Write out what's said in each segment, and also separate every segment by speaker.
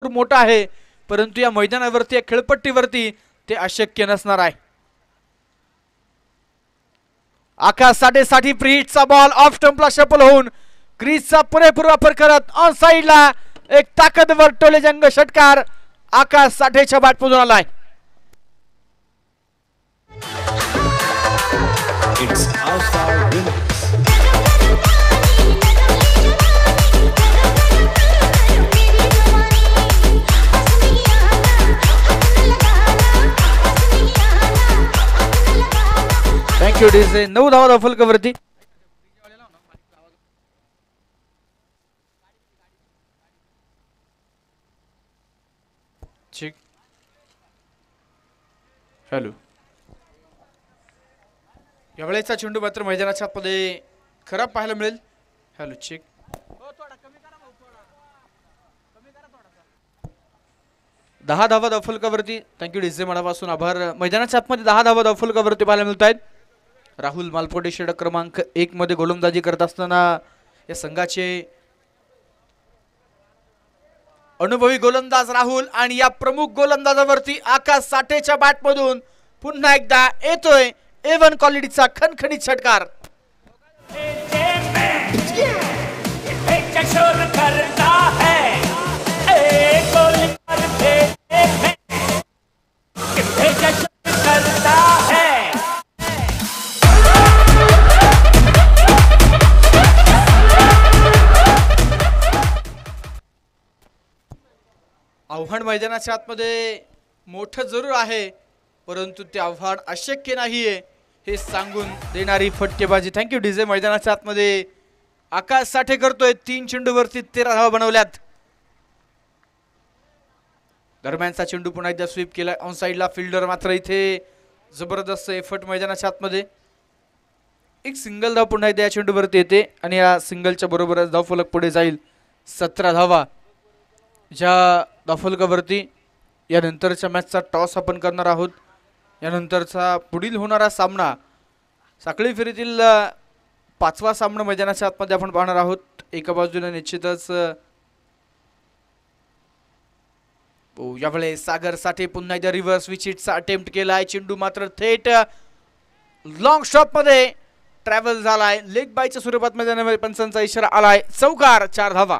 Speaker 1: मोठा आहे, परंतु या मैदानावरती या खेळपट्टीवरती ते अशक्य नसणार आहे. आकाश साठेसाठी प्रीहिटचा बॉल ऑफ स्टंपला शपल होऊन क्रीजचा पुरेपूर वापर करत ऑन साइडला एक ताकदवर टोलेजंग षटकार आकाश साठेच्या बॅटमधून आलाय. Thank you DJ. 9 धावा फलकावरती. चेक. हॅलो. यावेळेचा चेंडू मात्र मैदानाच्या आतमध्ये खराब पाहायला मिळेल. Hello check. 10 धावा धावफलकावरती. थँक्यू डीजे मनापासून आभार. मैदानाच्या आतमध्ये 10 धावा धावफलकावरती पाहायला मिळत आहेत. राहुल मालपोटे षटक क्रमांक 1 मध्ये गोलंदाजी करत असताना या संघाचे अनुभवी गोलंदाज राहुल आणि या प्रमुख गोलंदाजावरती आकाश साठेच्या बॅटमधून पुन्हा एकदा येतोय A1 क्वालिटीचा खणखणीत षटकार. आव्हान मैदानाच्या आतमध्ये मोठं जरूर आहे, परंतु ते आव्हान अशक्य नाहीये हे सांगून देणारी फटकेबाजी. Thank you DJ. मैदानाच्या आतमध्ये आकाश साठे करतोय. 3 चेंडूवरती 13 धावा बनवल्यात. दरम्यानचा चेंडू पुन्हा एकदा स्वीप केला ऑन साइडला. फिल्डर मात्र इथे जबरदस्त एफर्ट मैदानाच्या आतमध्ये. एक सिंगल धाव पुन्हा एकदा या चेंडूवरती येते आणि या सिंगलच्या बरोबरच धावफलक पुढे जाईल. 17 धावा. ज्या धावफलकावरती यानंतरच्या मॅचचा टॉस आपण करणार आहोत. यानंतरचा पुढील होणारा सामना साखळी फेरीतील 5वा सामना मैदानाच्या आतमध्ये आपण पाहणार आहोत. एका बाजूने निश्चितच यावेळेस सागर साठे पुन्हा एकदा रिव्हर्स विचिटचा अटेम्प्ट केलाय. चेंडू मात्र थेट लॉंग शॉट मध्ये ट्रॅव्हल झालाय. लेग बायच्या स्वरूपात मैदानामध्ये पंचांचा इशारा आलाय. चौकार. 4 धावा.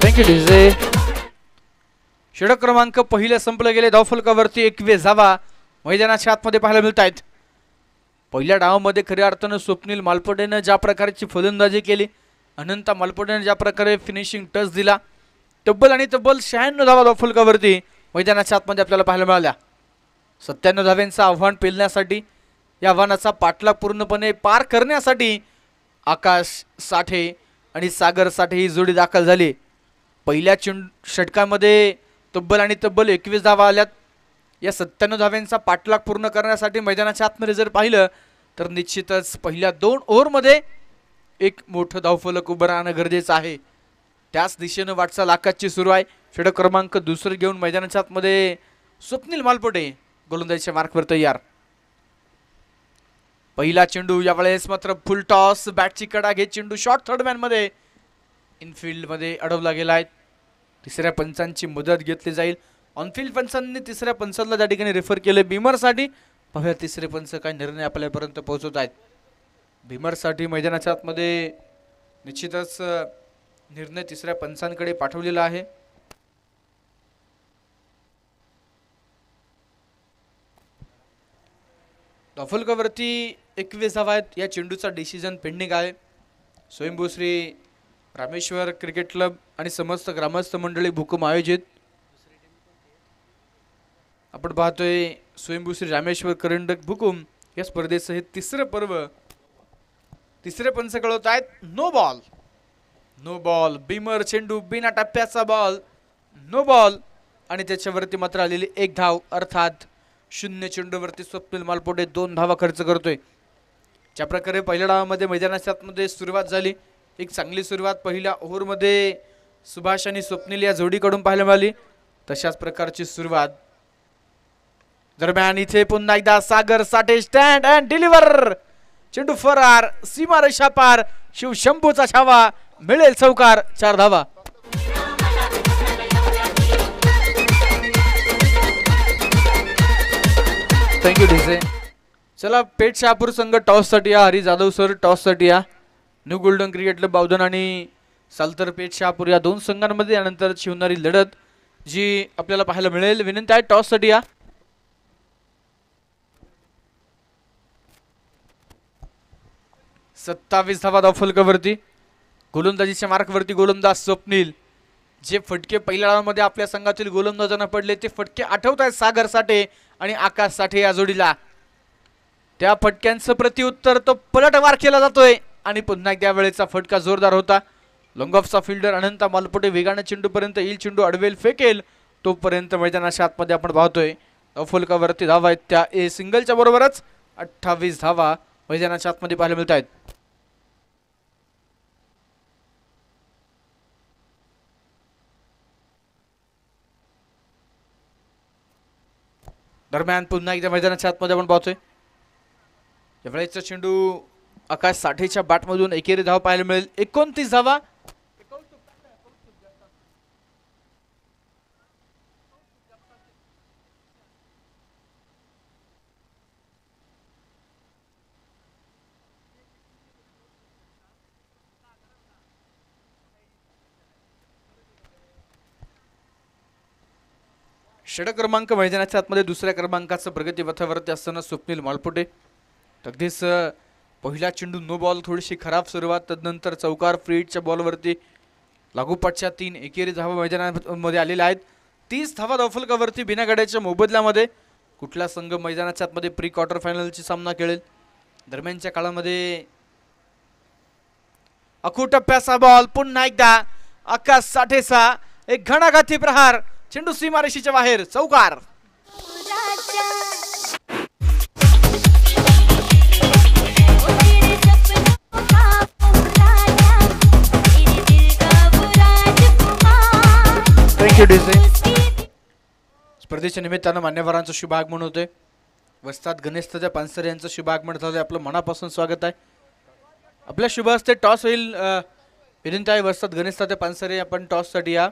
Speaker 1: Thank you DJ. षटक क्रमांक पहिल्या संपले गेले. धावफलकावरती 21 धावा मैदानाच्या आतमध्ये पाहायला मिळत आहेत. पहिल्या डावामध्ये खऱ्या अर्थानं स्वप्नील मालपोटेनं ज्या प्रकारची फलंदाजी केली, अनंत मालपोटेनं ज्या प्रकारे फिनिशिंग टच दिला, तब्बल 96 धावा धावफलकावरती मैदानाच्या आतमध्ये आपल्याला पाहायला मिळाल्या. 97 धाव्यांचं आव्हान पेलण्यासाठी, या आव्हानाचा पाठलाग पूर्णपणे पार करण्यासाठी आकाश साठे आणि सागर साठे ही जोडी दाखल झाली. पहिल्या षटकामध्ये तब्बल 21 धावा आल्यात. या 97 धाव्यांचा पाठलाग पूर्ण करण्यासाठी मैदानाच्या आतमध्ये जर पाहिलं तर निश्चितच पहिल्या 2 ओव्हरमध्ये एक मोठं धावफलक उभं राहणं गरजेचं आहे. त्याच दिशेनं वाटचाल आकाशची सुरू आहे. षटक क्रमांक 2 घेऊन मैदानाच्या आतमध्ये स्वप्नील मालपोटे गोलंदाजीच्या मार्कवर तयार. पहिला चेंडू यावेळेस मात्र फुल टॉस. बॅटची कडा घेत चेंडू शॉर्ट थर्डमॅन मध्ये इनफिल्ड मध्ये अडवला गेलाय. तिसऱ्या पंचांची मदत घेतली जाईल. ऑनफिल्ड पंचांनी तिसऱ्या पंचाला त्या ठिकाणी रेफर केले भीमरसाठी. पाहूया तिसरे पंच काय निर्णय आपल्यापर्यंत पोहोचवत आहेत. भीमरसाठी मैदानाच्या आतमध्ये निश्चितच निर्णय तिसऱ्या पंचांकडे पाठवलेला आहे. धावफलकावरती 21 धावा आहेत. या चेंडूचा डिसिजन पेंडिंग आहे. स्वयंभू श्री रामेश्वर क्रिकेट क्लब आणि समस्त ग्रामस्थ मंडळी भूकंप आयोजित आपण पाहतोय स्वयंभू श्री रामेश्वर करंडक भूकंप या स्पर्धेचं हे तिसरं पर्व. तिसरे पंच कळवत आहेत. No ball. No ball. Beamer चेंडू बिना टप्प्याचा बॉल. नो बॉल आणि त्याच्यावरती मात्र आलेली 1 धाव, अर्थात 0 चेंडूवरती स्वप्नील मालपोटे 2 धावा खर्च करतोय. ज्या प्रकारे पहिल्या डावामध्ये मैदानाच्या आतमध्ये सुरुवात झाली, एक चांगली सुरुवात पहिल्या ओव्हरमध्ये सुभाष आणि स्वप्नील या जोडीकडून पाहायला मिळाली, तशाच प्रकारची सुरुवात दरम्यान इथे पुन्हा एकदा सागर साठे स्टँड अँड डिलिव्हर, चेंडू फरार, सीमारेषा पार, शिवशंभूचा छावा, मिळेल चौकार, 4 धावा. Thank you DJ. चला पेठ शहापूर संघ टॉससाठी या, हरी जाधव सर टॉससाठी या. New golden cricket club Bavdhan आणि सालतर पेठ शहापूर या 2 संघांमध्ये यानंतर शिवणारी लढत जी आपल्याला पाहायला मिळेल. विनंती आहे टॉससाठी या. सत्तावीस धावा धावफलकावरती. गोलंदाजीच्या मार्कवरती गोलंदाज स्वप्नील. जे फटके पहिल्या डावामध्ये आपल्या संघातील गोलंदाजांना पडले ते फटके आठवत आहेत सागर साठे आणि आकाश साठे या जोडीला. त्या फटक्यांचं प्रत्युत्तर तो पलटवार केला जातोय आणि पुन्हा एकदा वेळेचा फटका जोरदार होता. लॉंग ऑफचा फिल्डर अनंता मालपोटे वेगाने चेंडूपर्यंत येईल, चेंडू अडवेल, फेकेल, तोपर्यंत मैदानाच्या आतमध्ये आपण पाहतोय धावफलकावरती धावा आहेत त्या ए सिंगलच्या बरोबरच 28 धावा मैदानाच्या आतमध्ये पाहायला मिळत आहेत. दरम्यान पुन्हा एकदा मैदानाच्या आतमध्ये आपण पाहतोय यावेळेचा चेंडू आकाश साठेच्या बॅटमधून एकेरी धाव पाहायला मिळेल. 29 धावा. षटक क्रमांक मैदानाच्या आतमध्ये दुसऱ्या क्रमांकाचं प्रगतीपथावरती असताना स्वप्नील मालपोटे. अगदीच पहिला चेंडू नो बॉल, थोडीशी खराब सुरुवात, तदनंतर चौकार फ्रीटच्या बॉलवरती लागोपाठच्या 3 एकेरी धावा मैदानामध्ये आलेल्या आहेत. 30 धावा धावफलकावरती बिना गड्याच्या मोबदल्यामध्ये कुठला संघ मैदानाच्या आतमध्ये प्री क्वार्टर फायनलची सामना खेळेल. दरम्यानच्या काळामध्ये अकुटप्प्याचा बॉल, पुन्हा एकदा आकाश साठेचा एक घणाघाती प्रहार, चेंडू सीमारेषेच्या बाहेर, चौकार. Thank you DJ. स्पर्धेच्या निमित्तानं मान्यवरांचं शुभ आगमन होते. वस्ताद गणेश तात्या पानसरे यांचं शुभ आगमन झालं, आपलं मनापासून स्वागत आहे. आपल्या शुभ हस्ते टॉस होईल. विनंती आहे वस्ताद गणेश तात्या पानसरे, आपण टॉससाठी या.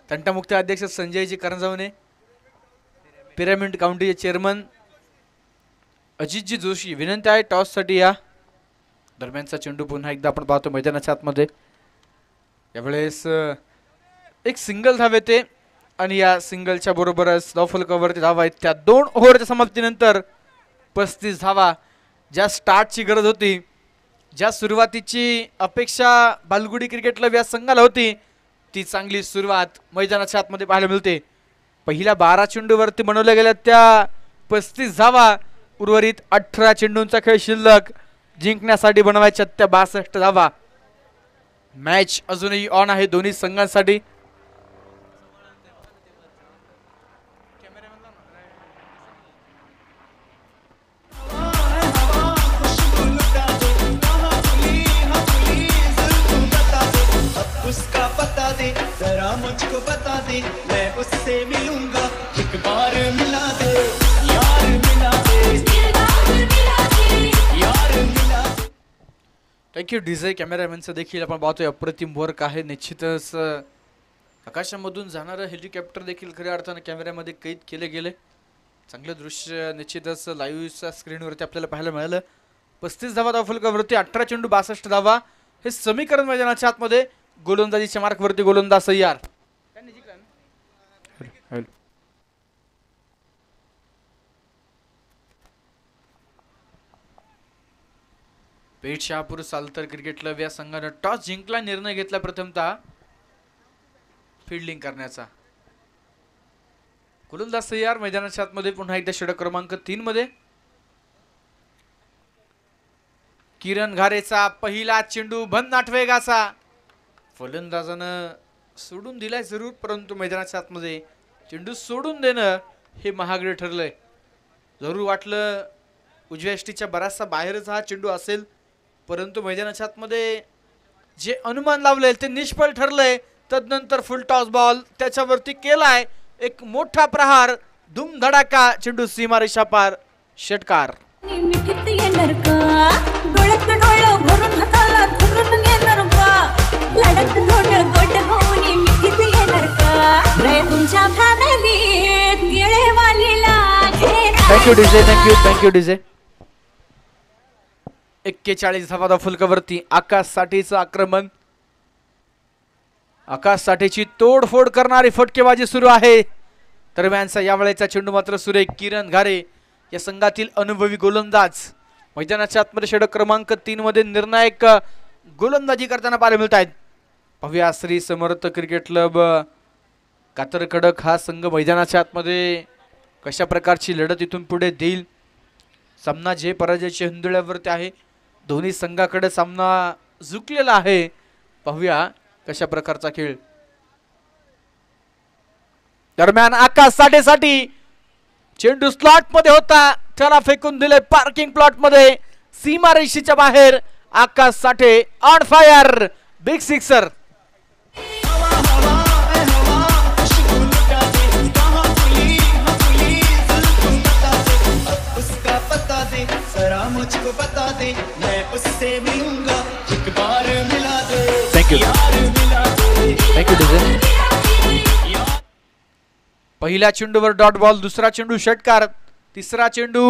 Speaker 1: तंटामुक्त अध्यक्ष संजयजी करंजवणे, पिरामिड काउंटीचे चेअरमन अजितजी जोशी, विनंती आहे टॉससाठी या. दरम्यानचा चेंडू पुन्हा एकदा आपण पाहतो मैदानाच्या आतमध्ये. यावेळेस एक सिंगल धाव येते आणि या सिंगलच्या बरोबरच धावफलकावरती धावा आहेत त्या 2 ओव्हरच्या समाप्तीनंतर 35 धावा. ज्या स्टार्टची गरज होती, ज्या सुरुवातीची अपेक्षा बालगुडी क्रिकेट क्लब या संघाला होती, ती चांगली सुरुवात मैदानाच्या आतमध्ये पाहायला मिळते. पहिल्या 12 चेंडूवरती बनवल्या गेल्या त्या 35 धावा. उर्वरित 18 चेंडूंचा खेळ शिल्लक, जिंकण्यासाठी बनवायच्या त्या 62 धावा. मॅच अजूनही ऑन आहे दोन्ही संघांसाठी.
Speaker 2: उसका पता दे जरा मुझको बता दे, मैं उससे मिलूंगा, एक बार मिला दे यार, मिला दे यार, मिला दे.
Speaker 1: Thank you DJ. कॅमेरामॅनचं देखील आपण पाहतोय अप्रतिम वर्क आहे. निश्चितच आकाशामधून जाणारं हेलिकॉप्टर देखील खऱ्या अर्थानं कॅमेऱ्यामध्ये कैद केले गेले. चांगलं दृश्य निश्चितच लाईव्हच्या स्क्रीनवरती आपल्याला पाहायला मिळालं. 35 धावा धावफलकावरती, 18 चेंडू 62 धावा. हे समीकरण मैदानाच्या आतमध्ये गोलंदाजीच्या मार्कवरती गोलंदाज सय्यार. पेठ शहापूर सालतर क्रिकेट क्लब या संघाने टॉस जिंकला, निर्णय घेतला प्रथमतः फिल्डिंग करण्याचा. गोलंदाज सय्यार मैदानाच्या आतमध्ये पुन्हा एकदा षटक क्रमांक 3 मध्ये. किरण घारेचा पहिला चेंडू भन्नाट वेगाचा, फलंदाजानं सोडून दिलाय जरूर, परंतु मैदानाच्या आतमध्ये चेंडू सोडून देणं हे महागडे ठरलंय. जरूर वाटलं उजव्या यष्टीच्या बराचसा बाहेरच हा चेंडू असेल, परंतु मैदानाच्या आतमध्ये जे अनुमान लावले ते निष्फळ ठरलंय. तदनंतर फुल टॉस बॉल त्याच्यावरती केलाय, एक मोठा प्रहार, धूमधडाका, चेंडू सीमारेषा पार, षटकार.
Speaker 3: मिठीत येणार का डोळ्यात डोळं भरून हाताला धरून येणार का लढत धोंड गोट होऊन मिठीत येणार का रे तुमच्या फॅमिलीत येळेवालीला
Speaker 1: थँक्यू डीजे, थँक्यू डीजे. 41 धावा फलकावरती आकाश साठेचं आक्रमण. आकाश साठेची तोडफोड करणारी फटकेबाजी सुरू आहे. दरम्यानचा यावेळेचा चेंडू मात्र सुरेख. किरण घारे या संघातील अनुभवी गोलंदाज मैदानाच्या आतमध्ये षटक क्रमांक 3 मध्ये निर्णायक गोलंदाजी करताना पाहायला मिळत आहेत. पाहूया श्री समर्थ क्रिकेट क्लब कातर खडक हा संघ मैदानाच्या आतमध्ये कशा प्रकारची लढत इथून पुढे देईल. सामना जे पराजयाच्या हिंदुळ्यावरती आहे, दोन्ही संघाकडे सामना झुकलेला आहे. पाहूया कशा प्रकारचा खेळ. दरम्यान आकाश साठेसाठी चेंडू स्लॉट मध्ये होता, त्याला फेकून दिले पार्किंग प्लॉट मध्ये, सीमारेषेच्या बाहेर. आकाश साठे ऑन फायर, बिग सिक्सर.
Speaker 2: मुझको बता दे मैं उससे मिलूंगा एक बार मिला दे.
Speaker 1: थँक्यू पहिल्या चेंडूवर डॉट बॉल, दुसरा चेंडू षटकार, तिसरा चेंडू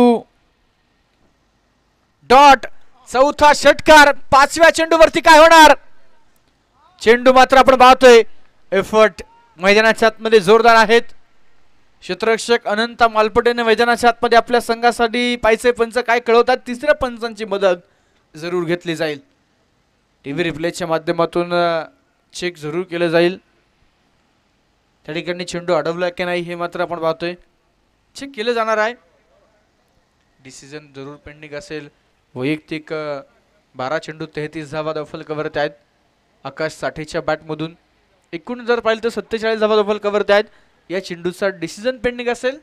Speaker 1: डॉट, चौथा षटकार. पाचव्या चेंडूवरती काय होणार. चेंडू मात्र आपण पाहतोय एफर्ट मैदानाच्या आतमध्ये जोरदार आहेत. क्षेत्ररक्षक अनंत मालपटेने मैदानाच्या आतमध्ये आपल्या संघासाठी पायचे पंच काय कळवतात, तिसऱ्या पंचांची मदत जरूर घेतली जाईल. टीव्ही रिप्लेच्या माध्यमातून चेक जरूर केलं जाईल. त्या ठिकाणी चेंडू अडवला की नाही हे मात्र आपण पाहतोय, चेक केलं जाणार आहे. डिसिजन जरूर पेंडिंग असेल. वैयक्तिक 12 चेंडू 33 धावा दफल कव्हरत आहेत आकाश साठेच्या बॅटमधून. एकूण जर पाहिलं तर 47 धावा दफल कव्हरत आहेत. या चेंडूचा डिसिजन पेंडिंग असेल.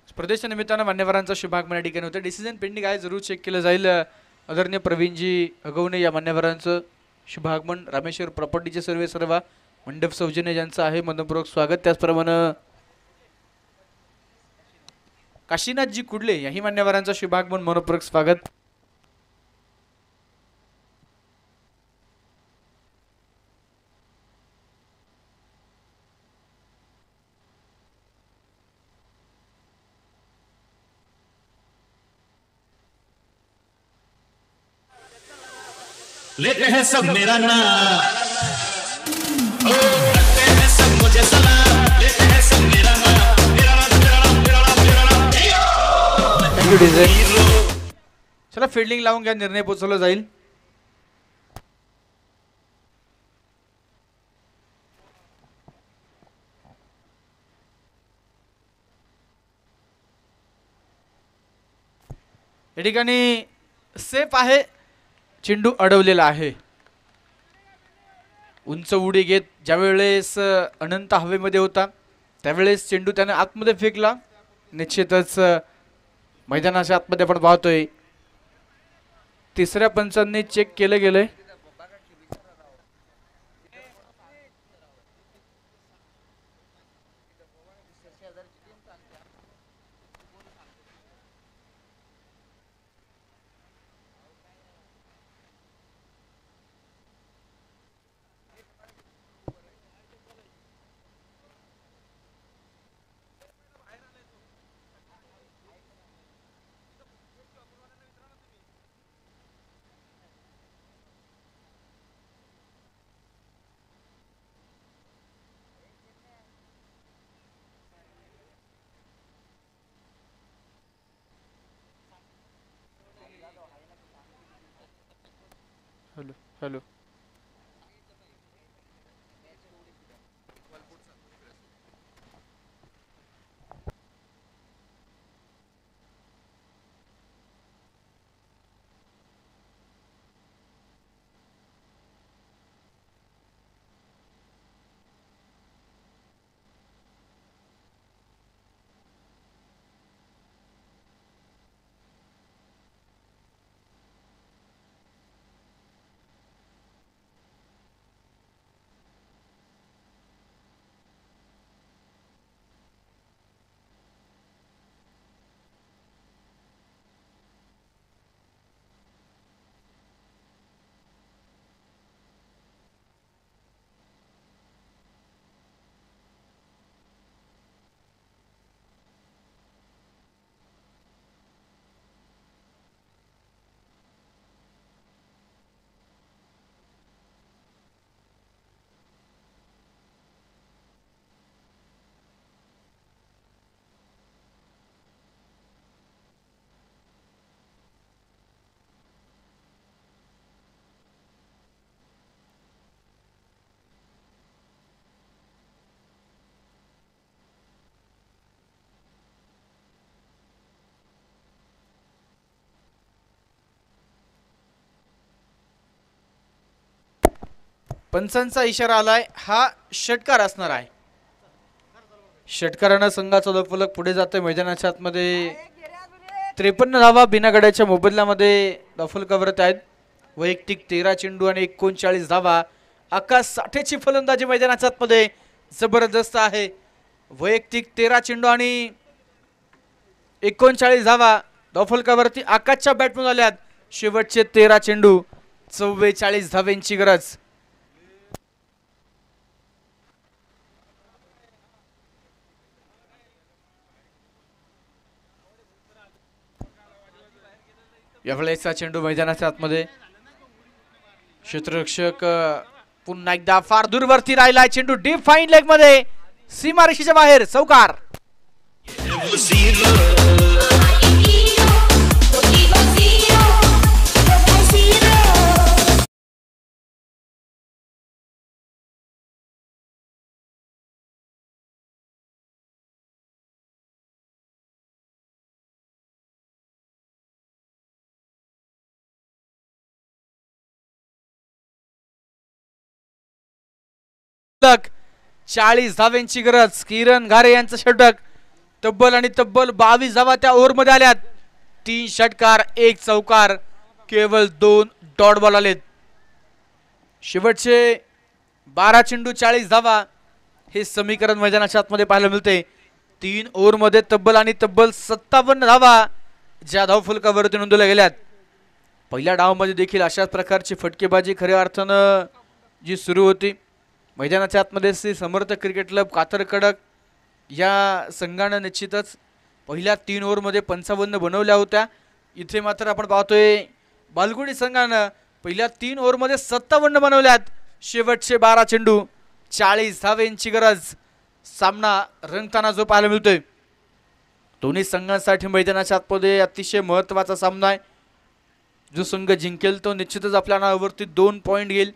Speaker 1: स्पर्धेच्या निमित्तानं मान्यवरांचा शुभागमन या ठिकाणी होतं. डिसिजन पेंडिंग आहे, जरूर चेक केलं जाईल. आदरणीय प्रवीणजी अगवणे या मान्यवरांचं शुभागमन रामेश्वर प्रॉपर्टीचे सर्व मंडप सौजन्य ज्यांचं आहे मनपूर्वक स्वागत. त्याचप्रमाणे काशीनाथजी कुडले याही मान्यवरांचं शुभागमन मनपूर्वक स्वागत.
Speaker 2: लेते हैं सब मेरा नाम, ओ करते हैं सब मुझे सलाम, लेते हैं सब मेरा नाम, मेरा नाम, मेरा नाम, मेरा नाम, मेरा नाम.
Speaker 1: Thank you DJ. चला फिल्डिंग लावून घ्या, निर्णय पोचवला जाईल. या ठिकाणी सेफ आहे, चेंडू अडवलेला आहे. उंच उडी घेत ज्यावेळेस अनंत हवेमध्ये होता त्यावेळेस चेंडू त्याने आतमध्ये फेकला. निश्चितच मैदानाच्या आतमध्ये आपण पाहतोय तिसऱ्या पंचांनी चेक केलं गेलंय. हॅलो हॅलो पंचांचा इशारा आलाय, हा षटकार असणार आहे. षटकारानं संघाचा दफलक पुढे जातोय. मैदानाच्या आतमध्ये 53 धावा बिना गड्याच्या मोबदल्यामध्ये दफलकावरत आहेत. वैयक्तिक 13 चेंडू आणि 39 धावा. आकाश साठेची फलंदाजी मैदानाच्या आतमध्ये जबरदस्त आहे. वैयक्तिक 13 चेंडू आणि 39 धावा दफलकावरती आकाशच्या बॅटमधून आल्यात. शेवटचे 13 चेंडू 44 धाव्यांची गरज. यावेळेचा चेंडू मैदानाच्या आतमध्ये क्षेत्ररक्षक पुन्हा एकदा फार दूरवरती राहिला. चेंडू डीप फाईन लेग मध्ये सीमारेषेच्या बाहेर चौकार. षटक 40 धाव्यांची गरज. किरण घारे यांचं षटक तब्बल 22 धावा त्या ओव्हर मध्ये आल्यात. 3 षटकार 1 चौकार. केवळ 2 डॉट बॉल आलेत. शेवटचे 12 चेंडू 40 धावा हे समीकरण मैदानाच्या आतमध्ये पाहायला मिळते. 3 ओव्हरमध्ये तब्बल 57 धावा ज्या धावफलकावरती नोंदवल्या गेल्यात. पहिल्या डावामध्ये देखील अशाच प्रकारची फटकेबाजी खऱ्या अर्थानं जी सुरू होती. मैदानाच्या आतमध्ये श्री समर्थ क्रिकेट क्लब कातर कडक या संघानं निश्चितच पहिल्या 3 ओव्हरमध्ये 55 बनवल्या होत्या. इथे मात्र आपण पाहतोय बालगुडी संघानं पहिल्या 3 ओव्हरमध्ये 57 बनवल्यात. शेवटचे 12 चेंडू 40 धावेंची गरज. सामना रंगताना जो पाहायला मिळतोय. दोन्ही संघांसाठी मैदानाच्या आतमध्ये अतिशय महत्त्वाचा सामना आहे. जो संघ जिंकेल तो निश्चितच आपल्या नावावरती 2 पॉईंट घेईल.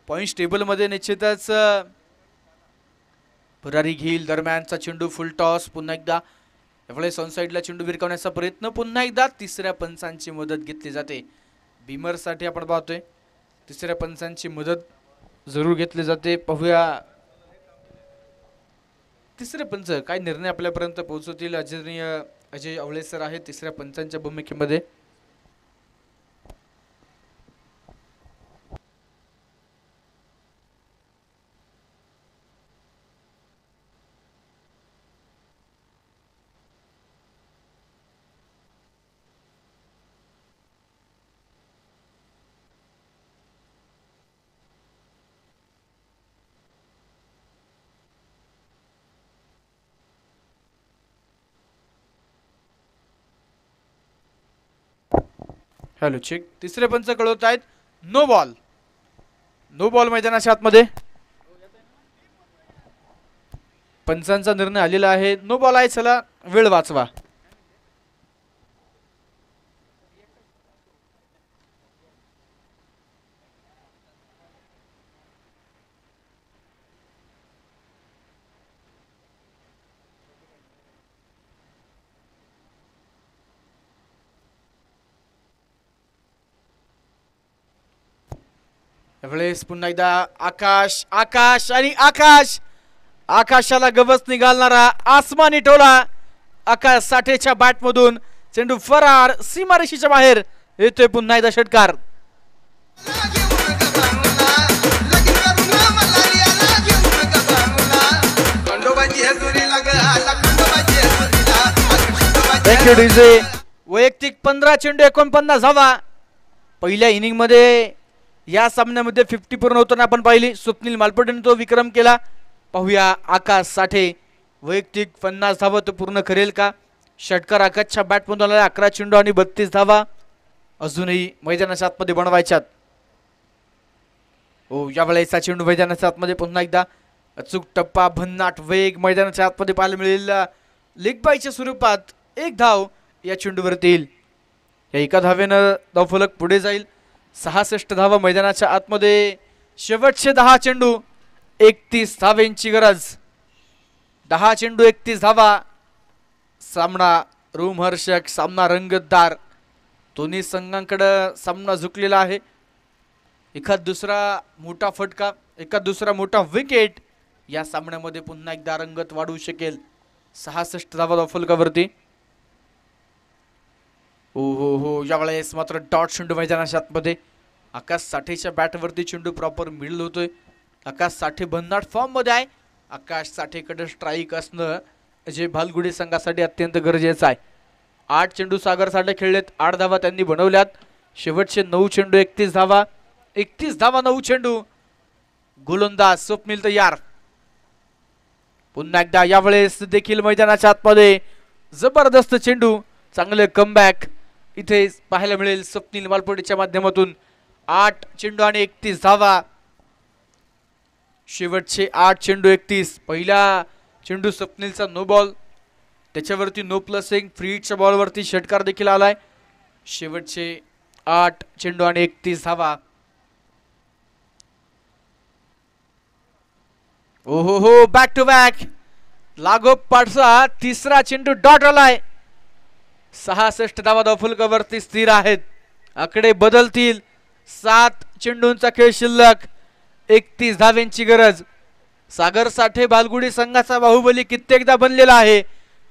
Speaker 1: पॉईंट्स टेबलमध्ये निश्चितच भरारी घेईल. दरम्यानचा चेंडू फुल टॉस. पुन्हा एकदा यावेळेस ऑन साईडला चेंडू भिरकावण्याचा प्रयत्न. पुन्हा एकदा तिसऱ्या पंचांची मदत घेतली जाते. बीमरसाठी आपण पाहतोय तिसऱ्या पंचांची मदत जरूर घेतली जाते. पाहूया तिसरे पंच काय निर्णय आपल्यापर्यंत पोहोचवतील. अजय आवळे सर आहेत तिसऱ्या पंचांच्या भूमिकेमध्ये. Hello check. तिसरे पंच कळवत आहेत नो बॉल. नो बॉल मैदानाच्या आतमध्ये पंचांचा निर्णय आलेला आहे. नो बॉल आहे. चला वेळ वाचवा. यावेळेस पुन्हा एकदा आकाश आकाश आणि आकाश. आकाशाला गवस निघालणारा आसमानी टोला. आकाश साठेच्या बॅटमधून चेंडू फरार सीमारेषेच्या बाहेर येतोय. पुन्हा एकदा षटकार. Thank you DJ. वैयक्तिक 15 चेंडू 49 धावा. पहिल्या इनिंग मध्ये या सामन्यामध्ये 50 पूर्ण होताना आपण पाहिली. स्वप्नील मालपटेने तो विक्रम केला. पाहूया आकाश साठे वैयक्तिक 50 धावा तो पूर्ण करेल का. षटकार आकाशच्या बॅटमधून आला. 11 चेंडू आणि 32 धावा अजूनही मैदानाच्या आतमध्ये बनवायच्यात. हो यावेळेचा चेंडू मैदानाच्या आतमध्ये पुन्हा एकदा अचूक टप्पा भन्नाट वेग मैदानाच्या आतमध्ये पाहायला मिळेल. लेग बायच्या स्वरूपात 1 धाव या चेंडूवरती येईल. या एका धावेनं धावफलक पुढे जाईल. 66 धावा मैदानाच्या आतमध्ये. शेवटचे 10 चेंडू 31 धावेंची गरज. 10 चेंडू 31 धावा. सामना रोमहर्षक. सामना रंगतदार. दोन्ही संघांकडे सामना झुकलेला आहे. एखाद दुसरा मोठा फटका एखाद दुसरा मोठा विकेट या सामन्यामध्ये पुन्हा एकदा रंगत वाढवू शकेल. 66 धावा धावफलकावरती. हो यावेळेस मात्र डॉट चेंडू मैदानाच्या आतमध्ये. आकाश साठेच्या बॅटवरती चेंडू प्रॉपर मिडल होतोय. आकाश साठे भन्नाट फॉर्म मध्ये आहे. आकाश साठेकडे स्ट्राईक असणं जे भालगुडी संघासाठी अत्यंत गरजेचं आहे. 8 चेंडू सागर साठे खेळलेत. 8 धावा त्यांनी बनवल्यात. शेवटचे 9 चेंडू 31 धावा. 31 धावा 9 चेंडू. गोलंदाज स्वप्नील तयार. पुन्हा एकदा यावेळेस देखील मैदानाच्या आतमध्ये जबरदस्त चेंडू. चांगले कमबॅक इथे पाहायला मिळेल स्वप्नील मालपोटेच्या माध्यमातून. 8 चेंडू आणि 31 धावा. शेवटचे 8 चेंडू 31. पहिला चेंडू स्वप्नीलचा नो बॉल. त्याच्यावरती नो प्लस 1 फ्रीच्या बॉलवरती षटकार देखील आलाय. शेवटचे 8 चेंडू आणि 31 धावा. ओहो बॅक टू बॅक. लागोपाठचा तिसरा चेंडू डॉट आलाय. 66 धावा धावफलकावरती स्थिर आहेत. आकडे बदलतील. 7 चेंडूंचा खेळ शिल्लक. 31 धावेंची गरज. सागर साठे बालगुडी संघाचा बाहुबली कित्येकदा बनलेला आहे.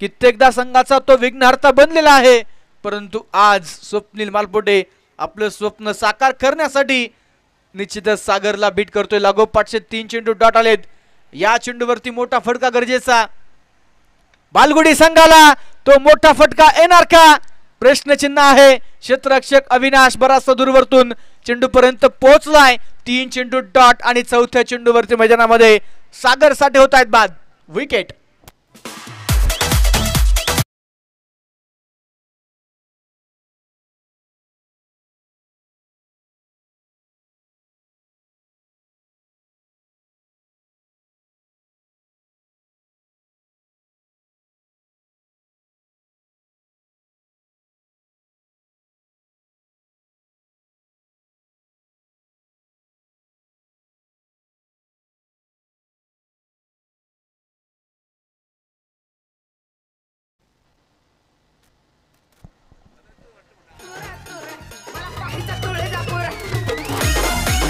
Speaker 1: कित्येकदा संघाचा तो विघ्नहर्ता बनलेला आहे. परंतु आज स्वप्नील मालपोटे आपलं स्वप्न साकार करण्यासाठी निश्चितच सागरला बीट करतोय. लागोपाठचे 3 चेंडू डॉट आलेत. या चेंडूवरती मोठा फटका गरजेचा. बालगुडी संघाला तो मोठा फटका येणार का, प्रश्नचिन्ह आहे. क्षेत्ररक्षक अविनाश बराचसा दूरवरतून चेंडू पर्यंत पोहोचलाय. 3 चेंडू डॉट आणि चौथ्या चेंडूवरती मैदानामध्ये सागर साठे होत आहेत बाद. विकेट.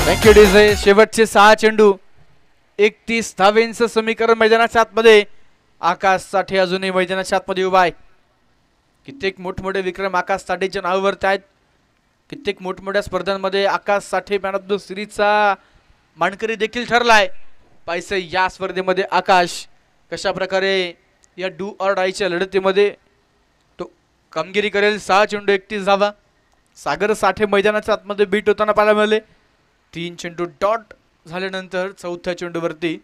Speaker 1: Thank you DJ. शेवटचे 6 चेंडू 31 धावेंचं समीकरण मैदानाच्या आतमध्ये. आकाश साठे अजूनही मैदानाच्या आतमध्ये उभा आहे. कित्येक मोठमोठे विक्रम आकाश साठेच्या नावावरती आहेत. कित्येक मोठमोठ्या स्पर्धांमध्ये आकाश साठे मॅन ऑफ द सिरीजचा मानकरी देखील ठरलाय. पाहिजे या स्पर्धेमध्ये आकाश कशा प्रकारे या डू ऑर डायच्या लढतीमध्ये तो कामगिरी करेल. 6 चेंडू 31 धावा. सागर साठे मैदानाच्या आतमध्ये बीट होताना पाहायला मिळाले. 3 चेंडू डॉट झाल्यानंतर चौथ्या चेंडूवरती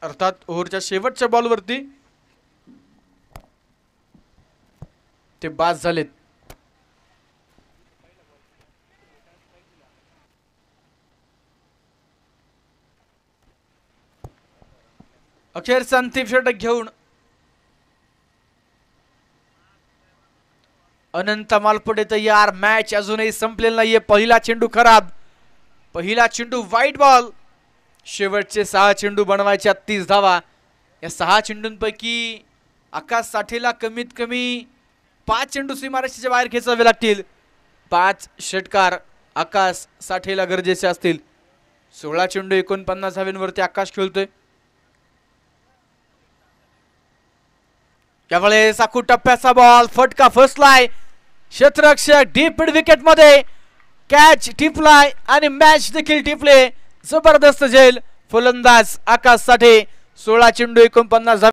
Speaker 1: अर्थात ओव्हरच्या शेवटच्या बॉलवरती ते बाद झालेत. अखेरचा अंतिम षटक घेऊन अनंत मालपुडे तयार. मॅच अजूनही संपलेला नाहीये. पहिला चेंडू खराब. पहिला चेंडू वाईट बॉल. शेवटचे 6 चेंडू बनवायच्या 30 धावा. या 6 चेंडूंपैकी आकाश साठेला कमीत कमी 5 चेंडू सीमारेषेच्या बाहेर खेचावे लागतील. 5 षटकार आकाश साठेला गरजेचे असतील. 16 चेंडू 49 धाव्यांवरती आकाश खेळतोय. त्यावेळेस साकू टप्प्याचा बॉल फटका फसलाय. क्षेत्ररक्षक डीप मिड विकेट मध्ये कॅच टिपलाय आणि मॅच देखील टिपले. जबरदस्त झेल फलंदाज आकाश साठे. 16 चेंडू 49